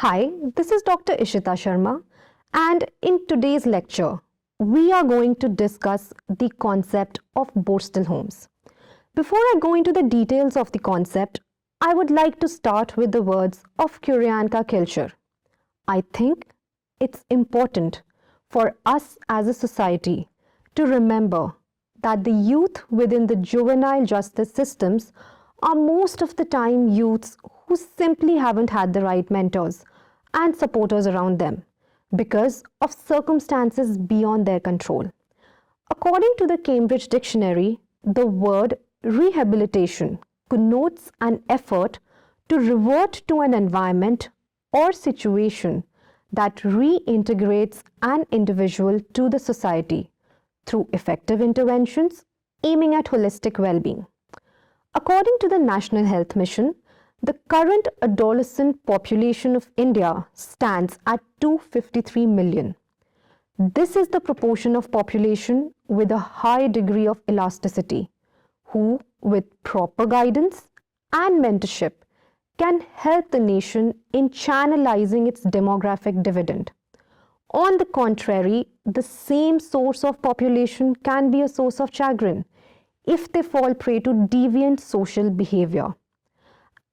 Hi, this is Dr. Ishita Sharma, and in today's lecture, we are going to discuss the concept of Borstal Homes. Before I go into the details of the concept, I would like to start with the words of Kyrianka Kilcher. I think it's important for us as a society to remember that the youth within the juvenile justice systems are most of the time youths who simply haven't had the right mentors and supporters around them because of circumstances beyond their control. According to the Cambridge Dictionary, the word rehabilitation connotes an effort to revert to an environment or situation that reintegrates an individual to the society through effective interventions aiming at holistic well-being. According to the National Health Mission, the current adolescent population of India stands at 253 million. This is the proportion of population with a high degree of elasticity, who, with proper guidance and mentorship, can help the nation in channelizing its demographic dividend. On the contrary, the same source of population can be a source of chagrin if they fall prey to deviant social behavior.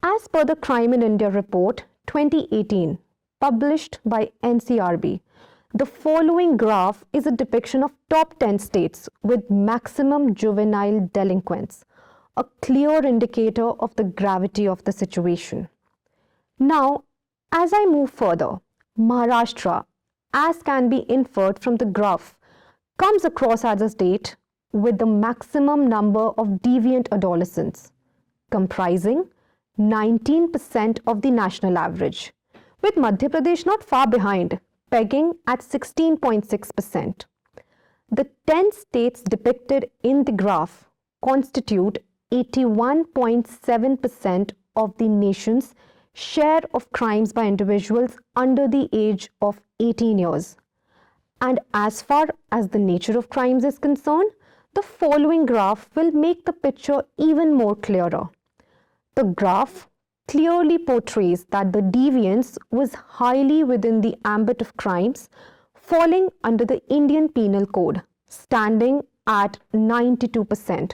As per the Crime in India report 2018, published by NCRB, the following graph is a depiction of top 10 states with maximum juvenile delinquents, a clear indicator of the gravity of the situation. Now, as I move further, Maharashtra, as can be inferred from the graph, comes across as a state with the maximum number of deviant adolescents, comprising 19% of the national average, with Madhya Pradesh not far behind, pegging at 16.6%. The 10 states depicted in the graph constitute 81.7% of the nation's share of crimes by individuals under the age of 18 years. And as far as the nature of crimes is concerned, the following graph will make the picture even more clearer. The graph clearly portrays that the deviance was highly within the ambit of crimes falling under the Indian Penal Code, standing at 92%.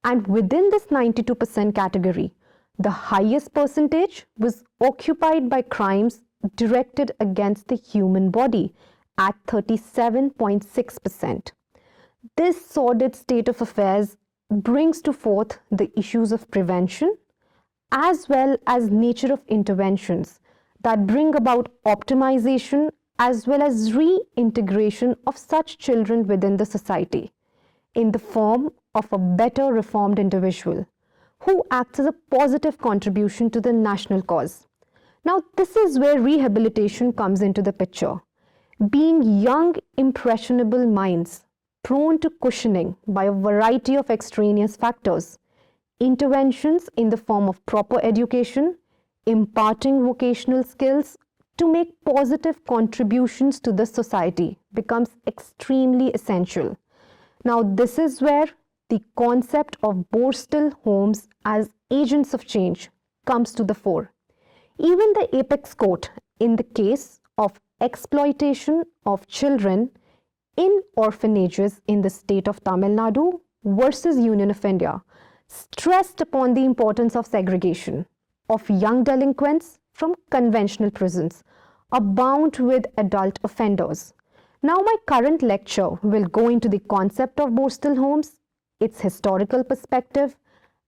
And within this 92% category, the highest percentage was occupied by crimes directed against the human body at 37.6%. This sordid state of affairs brings to forth the issues of prevention as well as nature of interventions that bring about optimization as well as reintegration of such children within the society in the form of a better reformed individual who acts as a positive contribution to the national cause. Now, this is where rehabilitation comes into the picture. Being young, impressionable minds prone to cushioning by a variety of extraneous factors, interventions in the form of proper education, imparting vocational skills to make positive contributions to the society becomes extremely essential. Now, this is where the concept of Borstal Homes as agents of change comes to the fore. Even the apex court in the case of exploitation of children in orphanages in the state of Tamil Nadu versus Union of India stressed upon the importance of segregation of young delinquents from conventional prisons abound with adult offenders. Now, my current lecture will go into the concept of Borstal Homes, its historical perspective,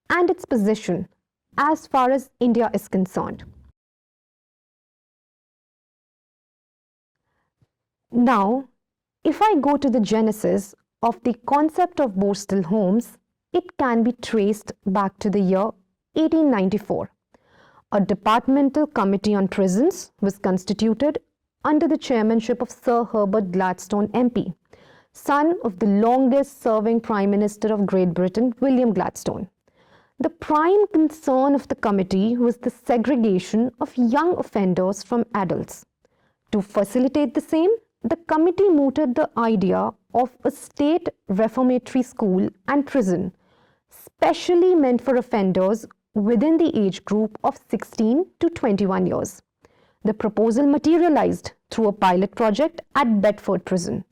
and its position as far as India is concerned. Now, if I go to the genesis of the concept of Borstal Homes, it can be traced back to the year 1894. A departmental committee on prisons was constituted under the chairmanship of Sir Herbert Gladstone MP, son of the longest serving Prime Minister of Great Britain, William Gladstone. The prime concern of the committee was the segregation of young offenders from adults. To facilitate the same, the committee mooted the idea of a state reformatory school and prison, specially meant for offenders within the age group of 16 to 21 years. The proposal materialized through a pilot project at Bedford Prison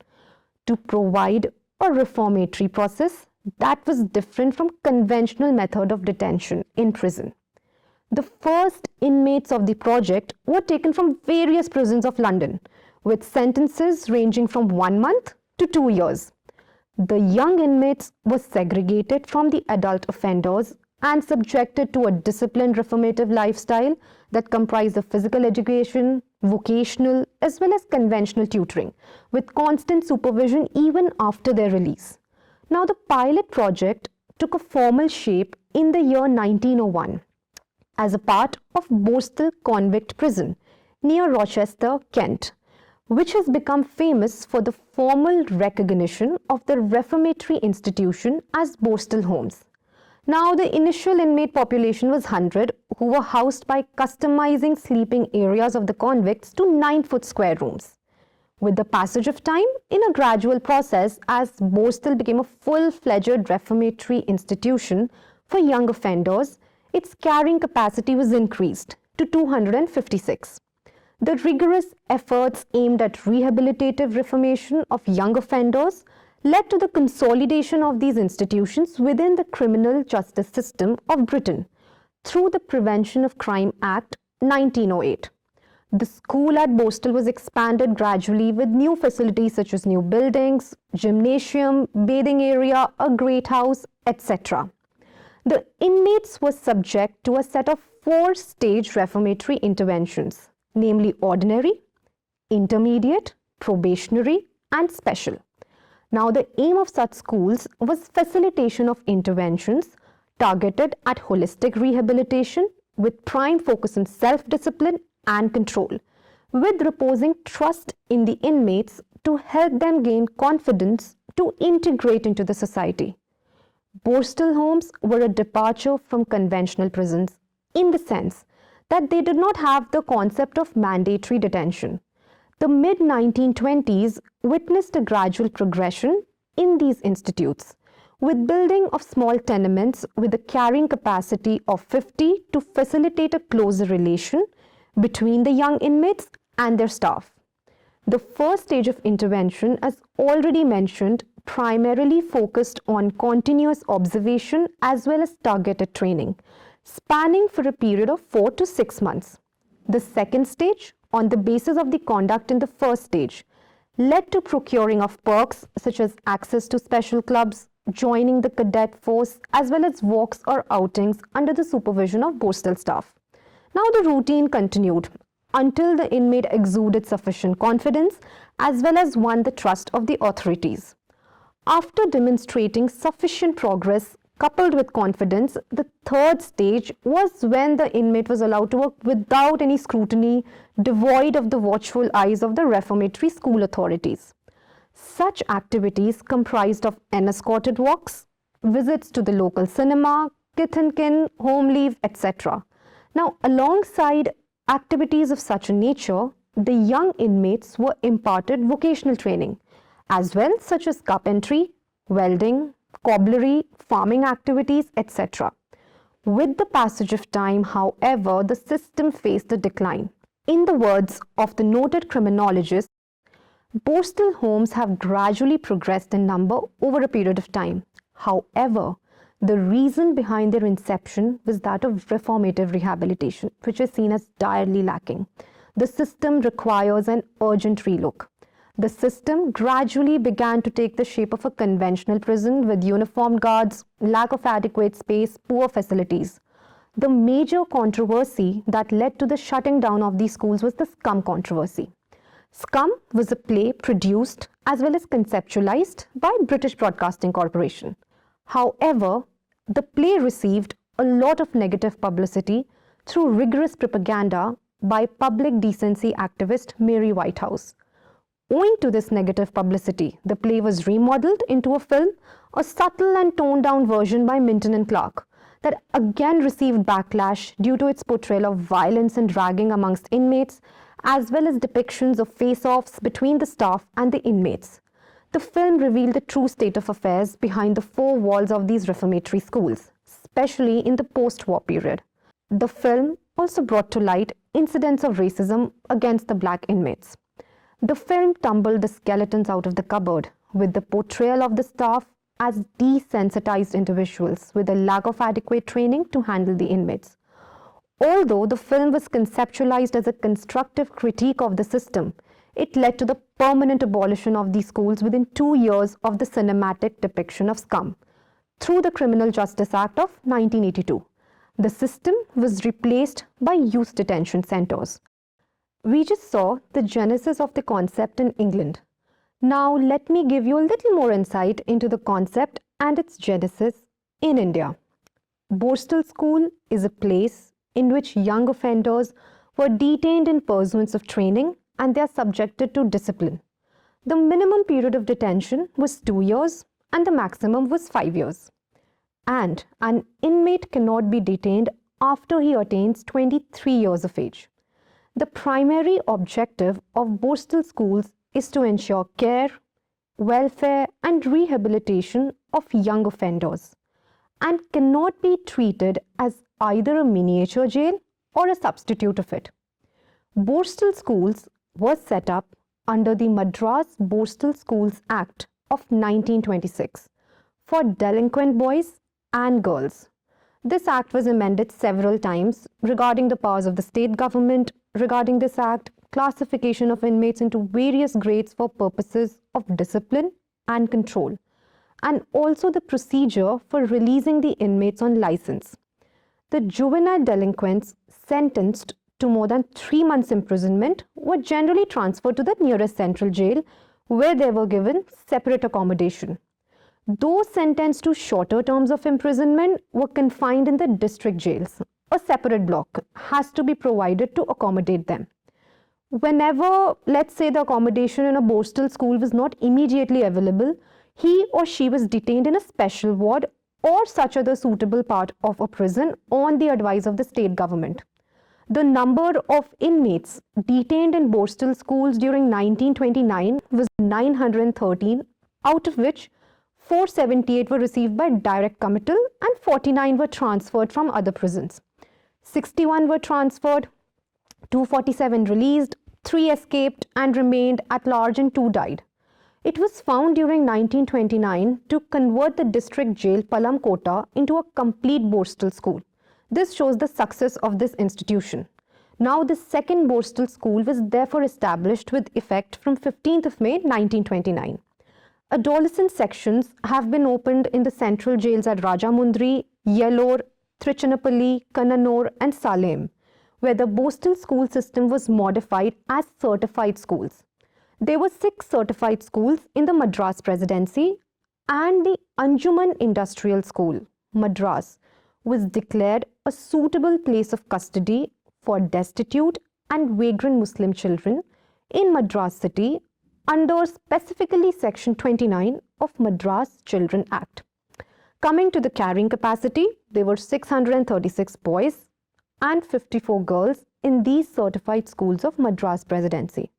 to provide a reformatory process that was different from conventional method of detention in prison. The first inmates of the project were taken from various prisons of London, with sentences ranging from 1 month to 2 years. The young inmates were segregated from the adult offenders and subjected to a disciplined reformative lifestyle that comprised of physical education, vocational, as well as conventional tutoring, with constant supervision even after their release. Now, the pilot project took a formal shape in the year 1901 as a part of Borstal Convict Prison near Rochester, Kent, which has become famous for the formal recognition of the reformatory institution as Borstal Homes. Now, the initial inmate population was 100, who were housed by customizing sleeping areas of the convicts to 9-foot square rooms. With the passage of time, in a gradual process, as Borstal became a full-fledged reformatory institution for young offenders, its carrying capacity was increased to 256. The rigorous efforts aimed at rehabilitative reformation of young offenders led to the consolidation of these institutions within the criminal justice system of Britain through the Prevention of Crime Act 1908. The school at Borstal was expanded gradually with new facilities such as new buildings, gymnasium, bathing area, a great house, etc. The inmates were subject to a set of 4-stage reformatory interventions, namely ordinary, intermediate, probationary, and special. Now, the aim of such schools was facilitation of interventions targeted at holistic rehabilitation with prime focus on self-discipline and control, with reposing trust in the inmates to help them gain confidence to integrate into the society. Borstal homes were a departure from conventional prisons in the sense that they did not have the concept of mandatory detention. The mid-1920s witnessed a gradual progression in these institutes, with building of small tenements with a carrying capacity of 50 to facilitate a closer relation between the young inmates and their staff. The first stage of intervention, as already mentioned, primarily focused on continuous observation as well as targeted training, spanning for a period of 4 to 6 months. The second stage, on the basis of the conduct in the first stage, led to procuring of perks such as access to special clubs, joining the cadet force, as well as walks or outings under the supervision of Borstal staff. Now, the routine continued until the inmate exuded sufficient confidence as well as won the trust of the authorities. After demonstrating sufficient progress coupled with confidence, the third stage was when the inmate was allowed to work without any scrutiny, devoid of the watchful eyes of the reformatory school authorities. Such activities comprised of unescorted walks, visits to the local cinema, kith and kin, home leave, etc. Now, alongside activities of such a nature, the young inmates were imparted vocational training as well, such as carpentry, welding, cobblery, farming activities, etc. With the passage of time, however, the system faced a decline. In the words of the noted criminologist, Borstal homes have gradually progressed in number over a period of time. However, the reason behind their inception was that of reformative rehabilitation, which is seen as direly lacking. The system requires an urgent relook. The system gradually began to take the shape of a conventional prison with uniformed guards, lack of adequate space, poor facilities. The major controversy that led to the shutting down of these schools was the Scum controversy. Scum was a play produced as well as conceptualized by British Broadcasting Corporation. However, the play received a lot of negative publicity through rigorous propaganda by public decency activist Mary Whitehouse. Owing to this negative publicity, the play was remodeled into a film, a subtle and toned-down version by Minton and Clark, that again received backlash due to its portrayal of violence and ragging amongst inmates, as well as depictions of face-offs between the staff and the inmates. The film revealed the true state of affairs behind the four walls of these reformatory schools, especially in the post-war period. The film also brought to light incidents of racism against the black inmates. The film tumbled the skeletons out of the cupboard with the portrayal of the staff as desensitized individuals with a lack of adequate training to handle the inmates. Although the film was conceptualized as a constructive critique of the system, it led to the permanent abolition of these schools within 2 years of the cinematic depiction of scum through the Criminal Justice Act of 1982. The system was replaced by youth detention centers. We just saw the genesis of the concept in England. Now let me give you a little more insight into the concept and its genesis in India. Borstal School is a place in which young offenders were detained in pursuance of training and they are subjected to discipline. The minimum period of detention was 2 years and the maximum was 5 years. And an inmate cannot be detained after he attains 23 years of age. The primary objective of Borstal schools is to ensure care, welfare and rehabilitation of young offenders and cannot be treated as either a miniature jail or a substitute of it. Borstal schools was set up under the Madras Borstal Schools Act of 1926 for delinquent boys and girls. This act was amended several times regarding the powers of the state government. Regarding this act, classification of inmates into various grades for purposes of discipline and control, and also the procedure for releasing the inmates on license. The juvenile delinquents sentenced to more than 3 months imprisonment were generally transferred to the nearest central jail where they were given separate accommodation. Those sentenced to shorter terms of imprisonment were confined in the district jails. A separate block has to be provided to accommodate them. Whenever, let's say, the accommodation in a Borstal school was not immediately available, he or she was detained in a special ward or such other suitable part of a prison on the advice of the state government. The number of inmates detained in Borstal schools during 1929 was 913, out of which 478 were received by direct committal and 49 were transferred from other prisons. 61 were transferred, 247 released, 3 escaped and remained at large and 2 died. It was found during 1929 to convert the district jail Palamkota into a complete Borstal school. This shows the success of this institution. Now the second Borstal school was therefore established with effect from 15th of May 1929. Adolescent sections have been opened in the central jails at Rajamundry, Yellore, Trichinopoly, Kannanur and Salem, where the Borstal school system was modified as certified schools. There were 6 certified schools in the Madras Presidency, and the Anjuman Industrial School, Madras, was declared a suitable place of custody for destitute and vagrant Muslim children in Madras city under specifically Section 29 of Madras Children Act. Coming to the carrying capacity, there were 636 boys and 54 girls in these certified schools of Madras Presidency.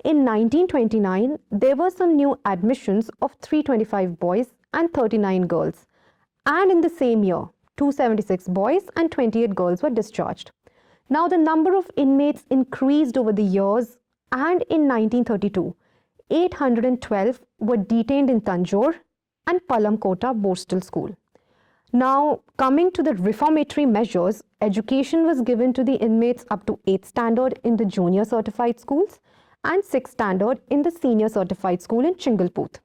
In 1929, there were some new admissions of 325 boys and 39 girls, and in the same year, 276 boys and 28 girls were discharged. Now the number of inmates increased over the years, and in 1932, 812 were detained in Tanjore and Palamkota Borstal School. Now, coming to the reformatory measures, education was given to the inmates up to 8th standard in the junior certified schools and 6th standard in the senior certified school in Chingalput.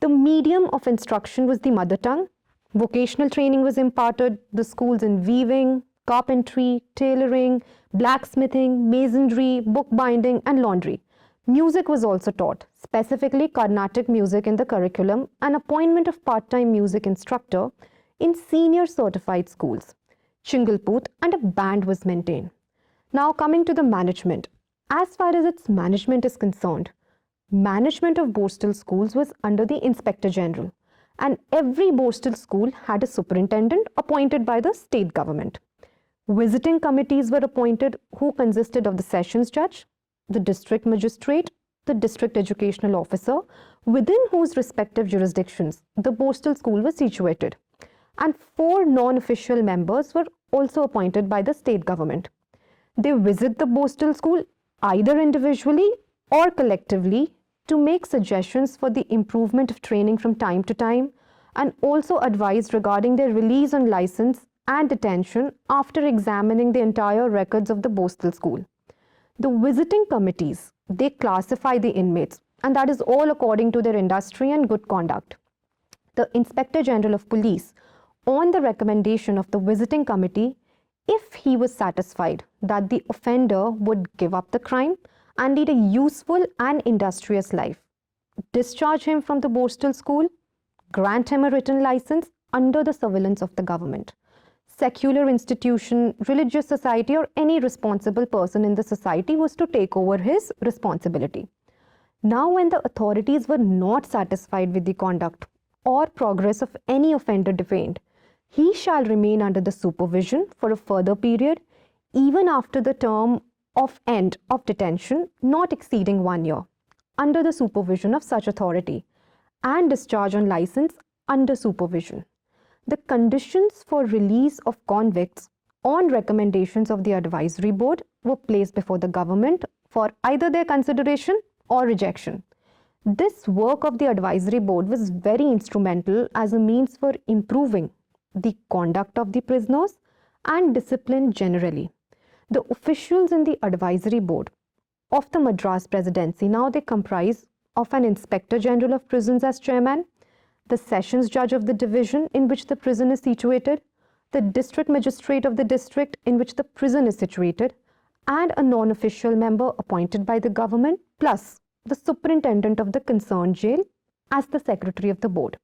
The medium of instruction was the mother tongue. Vocational training was imparted. The schools in weaving, carpentry, tailoring, blacksmithing, masonry, bookbinding and laundry. Music was also taught, specifically Carnatic music in the curriculum, and appointment of part-time music instructor in senior certified schools, Chingalput, and a band was maintained. Now coming to the management. As far as its management is concerned, management of Borstal schools was under the Inspector General, and every Borstal school had a superintendent appointed by the state government. Visiting committees were appointed who consisted of the sessions judge, the district magistrate, the district educational officer, within whose respective jurisdictions the Borstal school was situated, and 4 non-official members were also appointed by the state government. They visit the Borstal school either individually or collectively to make suggestions for the improvement of training from time to time, and also advise regarding their release on license and detention after examining the entire records of the Borstal school. The visiting committees, they classify the inmates, and that is all according to their industry and good conduct. The Inspector General of Police, on the recommendation of the visiting committee, if he was satisfied that the offender would give up the crime and lead a useful and industrious life, discharge him from the Borstal school, grant him a written license under the surveillance of the government, secular institution, religious society, or any responsible person in the society was to take over his responsibility. Now, when the authorities were not satisfied with the conduct or progress of any offender detained, he shall remain under the supervision for a further period, even after the term of end of detention not exceeding 1 year, under the supervision of such authority, and discharge on license under supervision. The conditions for release of convicts on recommendations of the advisory board were placed before the government for either their consideration or rejection. This work of the advisory board was very instrumental as a means for improving the conduct of the prisoners and discipline generally. The officials in the advisory board of the Madras Presidency, now they comprise of an Inspector General of Prisons as chairman, the Sessions Judge of the division in which the prison is situated, the District Magistrate of the district in which the prison is situated, and a non-official member appointed by the government, plus the Superintendent of the concerned jail as the Secretary of the board.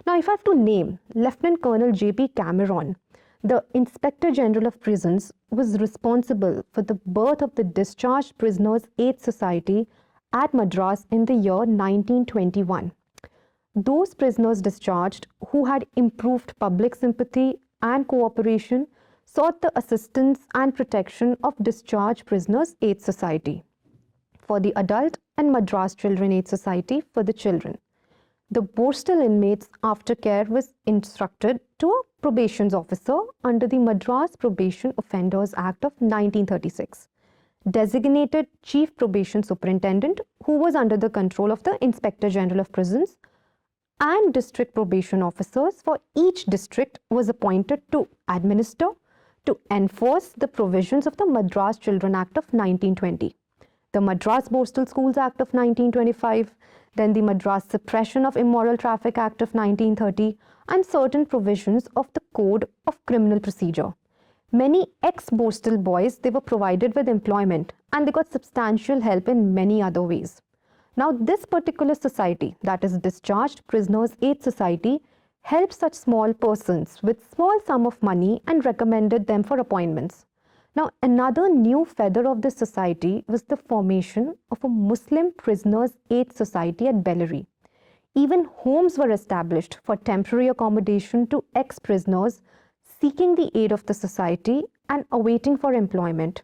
Now, if I have to name Lieutenant Colonel J.P. Cameron, the Inspector General of Prisons was responsible for the birth of the Discharged Prisoners Aid Society at Madras in the year 1921. Those prisoners discharged who had improved public sympathy and cooperation sought the assistance and protection of Discharged Prisoners Aid Society for the adult and Madras Children Aid Society for the children. The Borstal inmates aftercare was instructed to a probation officer under the Madras Probation Offenders Act of 1936, designated Chief Probation Superintendent, who was under the control of the Inspector General of Prisons, and district probation officers for each district was appointed to administer, to enforce the provisions of the Madras Children Act of 1920, the Madras Borstal Schools Act of 1925, then the Madras Suppression of Immoral Traffic Act of 1930, and certain provisions of the Code of Criminal Procedure. Many ex-Borstal boys, they were provided with employment and they got substantial help in many other ways. Now, this particular society, that is Discharged Prisoners Aid Society, helped such small persons with small sum of money and recommended them for appointments. Now, another new feather of this society was the formation of a Muslim Prisoners Aid Society at Bellary. Even homes were established for temporary accommodation to ex-prisoners seeking the aid of the society and awaiting for employment.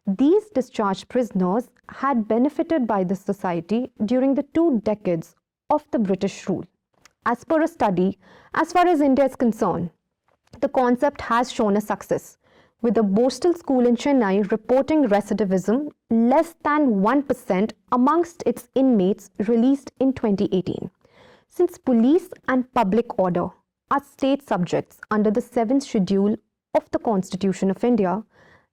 These discharged prisoners had benefited by this society during the 2 decades of the British rule. As per a study, as far as India is concerned, the concept has shown a success, with the Borstal School in Chennai reporting recidivism less than 1% amongst its inmates released in 2018. Since police and public order are state subjects under the 7th schedule of the Constitution of India,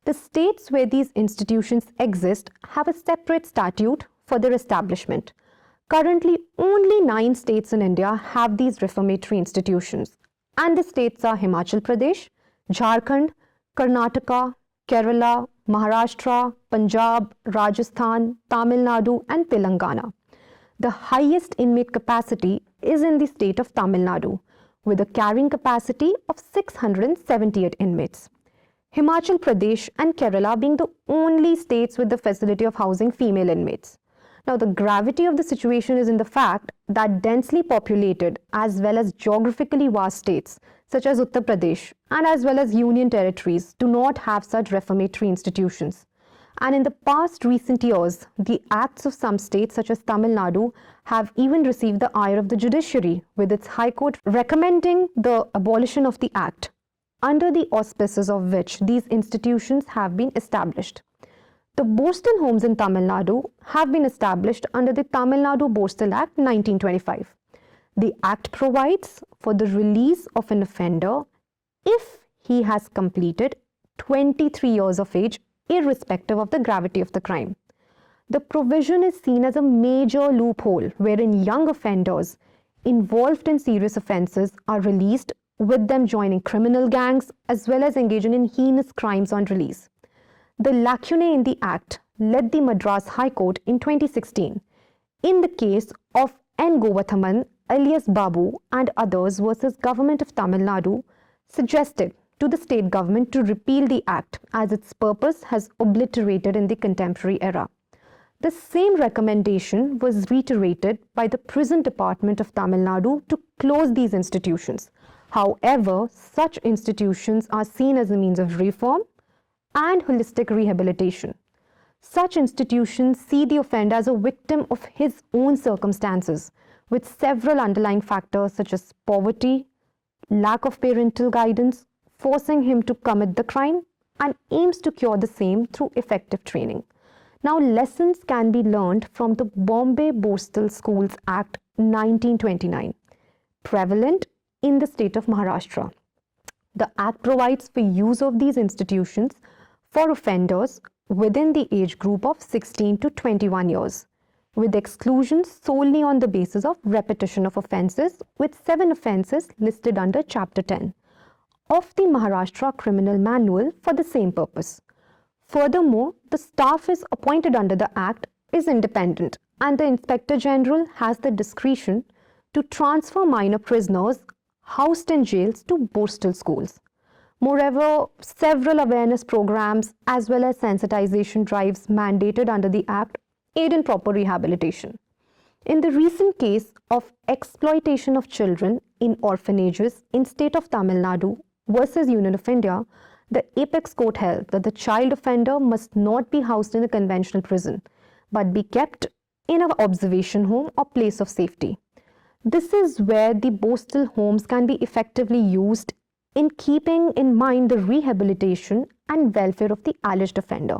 the states where these institutions exist have a separate statute for their establishment. Currently, only 9 states in India have these reformatory institutions, and the states are Himachal Pradesh, Jharkhand, Karnataka, Kerala, Maharashtra, Punjab, Rajasthan, Tamil Nadu, and Telangana. The highest inmate capacity is in the state of Tamil Nadu, with a carrying capacity of 678 inmates. Himachal Pradesh and Kerala being the only states with the facility of housing female inmates. Now, the gravity of the situation is in the fact that densely populated as well as geographically vast states such as Uttar Pradesh and as well as union territories do not have such reformatory institutions. And in the past recent years, the acts of some states such as Tamil Nadu have even received the ire of the judiciary, with its High Court recommending the abolition of the act. under the auspices of which these institutions have been established. The Borstal Homes in Tamil Nadu have been established under the Tamil Nadu Borstal Act 1925. The Act provides for the release of an offender if he has completed 23 years of age, irrespective of the gravity of the crime. The provision is seen as a major loophole wherein young offenders involved in serious offences are released, with them joining criminal gangs as well as engaging in heinous crimes on release. The lacunae in the Act led the Madras High Court in 2016 in the case of N. Govathaman alias Babu and others versus Government of Tamil Nadu, suggested to the state government to repeal the Act as its purpose has obliterated in the contemporary era. The same recommendation was reiterated by the Prison Department of Tamil Nadu to close these institutions. However, such institutions are seen as a means of reform and holistic rehabilitation. Such institutions see the offender as a victim of his own circumstances, with several underlying factors such as poverty, lack of parental guidance, forcing him to commit the crime, and aims to cure the same through effective training. Now, lessons can be learned from the Bombay Borstal Schools Act 1929, prevalent in the state of Maharashtra. The Act provides for use of these institutions for offenders within the age group of 16 to 21 years, with exclusions solely on the basis of repetition of offences, with 7 offences listed under Chapter 10 of the Maharashtra Criminal Manual for the same purpose. Furthermore, the staff is appointed under the Act is independent, and the Inspector General has the discretion to transfer minor prisoners housed in jails to Borstal schools. Moreover, several awareness programs as well as sensitization drives mandated under the Act aid in proper rehabilitation. In the recent case of exploitation of children in orphanages in state of Tamil Nadu versus Union of India, the Apex Court held that the child offender must not be housed in a conventional prison, but be kept in an observation home or place of safety. This is where the Borstal homes can be effectively used in keeping in mind the rehabilitation and welfare of the alleged offender.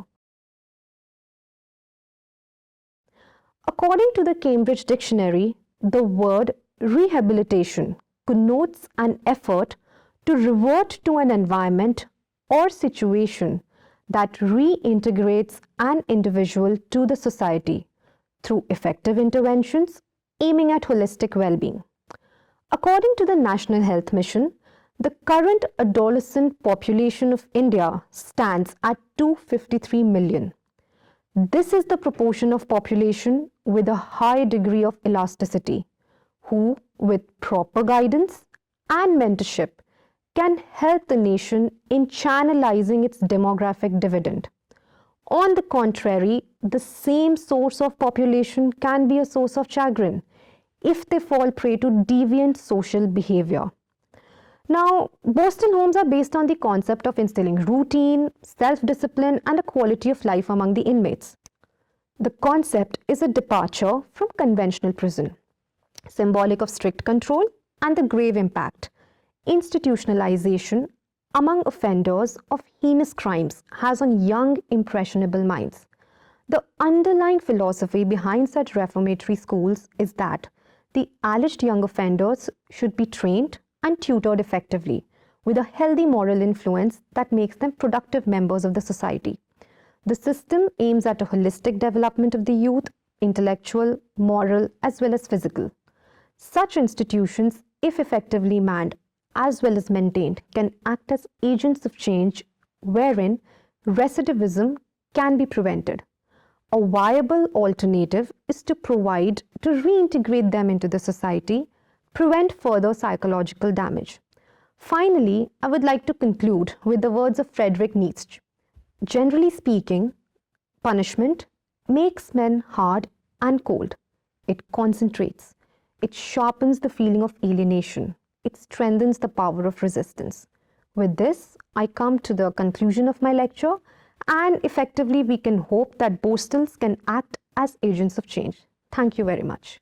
According to the Cambridge Dictionary, the word rehabilitation connotes an effort to revert to an environment or situation that reintegrates an individual to the society through effective interventions aiming at holistic well-being. According to the National Health Mission, the current adolescent population of India stands at 253 million. This is the proportion of population with a high degree of elasticity, who, with proper guidance and mentorship, can help the nation in channelizing its demographic dividend. On the contrary, the same source of population can be a source of chagrin if they fall prey to deviant social behavior. Now, Borstal homes are based on the concept of instilling routine, self-discipline, and a quality of life among the inmates. The concept is a departure from conventional prison, symbolic of strict control and the grave impact institutionalization among offenders of heinous crimes has on young, impressionable minds. The underlying philosophy behind such reformatory schools is that the alleged young offenders should be trained and tutored effectively with a healthy moral influence that makes them productive members of the society. The system aims at a holistic development of the youth, intellectual, moral, as well as physical. Such institutions, if effectively manned as well as maintained, can act as agents of change wherein recidivism can be prevented. A viable alternative is to reintegrate them into the society, prevent further psychological damage. Finally, I would like to conclude with the words of Friedrich Nietzsche. Generally speaking, punishment makes men hard and cold. It concentrates. It sharpens the feeling of alienation. It strengthens the power of resistance. With this, I come to the conclusion of my lecture, and effectively we can hope that Borstals can act as agents of change. Thank you very much.